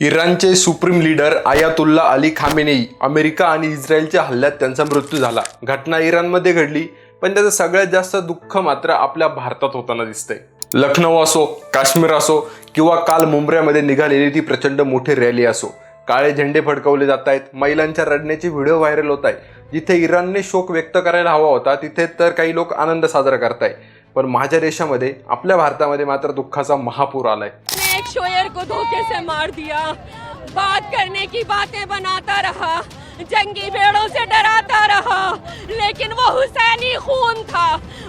इराणचे supreme leader Ayatollah Ali Khamenei America आणि इस्रायलच्या हल्ल्यात त्यांचा मृत्यू झाला। घटना इराणमध्ये घडली, पण त्याचं सगळ्यात जास्त दुःख मात्र आपल्या भारतात होताना दिसतंय। लखनौ असो, काश्मीर असो किंवा काल मुंबईमध्ये निघालेली ती प्रचंड मोठी रॅली असो, काळे झेंडे फडकवले जात आहेत, महिलांच्या रडण्याची व्हिडिओ व्हायरल होत आहे। जिथे इराणने शोक व्यक्त करायला हवा होता तिथे तर काही लोक आनंद साजरा करताय, पण माझ्या देशामध्ये आपल्या भारतामध्ये मात्र दुःखाचा महापूर आलाय। एक शोयर को धोखे से मार दिया, बात करने की बातें बनाता रहा, जंगी भेड़ों से डराता रहा, लेकिन वो हुसैनी खून था,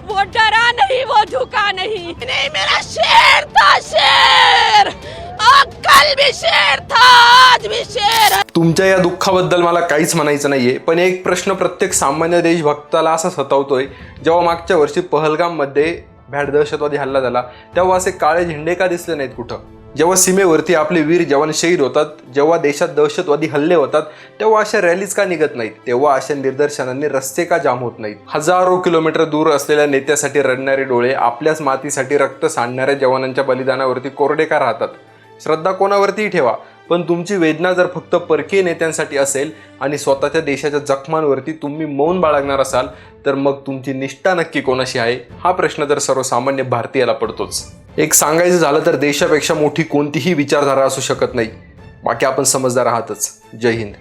वो डरा नहीं, वो झुका नहीं। नहीं, मेरा शेर था, शेर, कल भी शेर था, आज भी शेर। तुमच्या या दुःखाबद्दल मला काहीच म्हणायचं नाहीये, पण एक प्रश्न प्रत्येक सामान्य देशभक्ताला असा सतावतोय, जेव्हा मागच्या वर्षी पहलगाममध्ये भ्याड दहशतवादी हल्ला झाला तेव्हा असे काळे झेंडे का दिसले नाहीत कुठं? जेव्हा सीमेवरती आपले वीर जवान शहीद होतात, जेव्हा देशात दहशतवादी हल्ले होतात, तेव्हा अशा रॅलीज का निघत नाहीत? तेव्हा अशा निदर्शनांनी रस्ते का जाम होत नाहीत? हजारो किलोमीटर दूर असलेल्या नेत्यासाठी रडणारे डोळे, आपल्याच मातीसाठी रक्त सांडणाऱ्या जवानांच्या बलिदानावरती कोरडे का राहतात? श्रद्धा कोणावरतीही ठेवा, पण तुमची वेदना जर फक्त परकीय नेत्यांसाठी असेल आणि स्वतःच्या देशाच्या जखमांवरती तुम्ही मौन बाळगणार असाल, तर मग तुमची निष्ठा नक्की कोणाशी आहे? हा प्रश्न तर सर्वसामान्य भारतीयाला पडतोच। एक सांगायचं झालं तर देशापेक्षा मोठी कोणतीही विचारधारा असू शकत नाही। बाकी आपण समजदार आहातच। जय हिंद।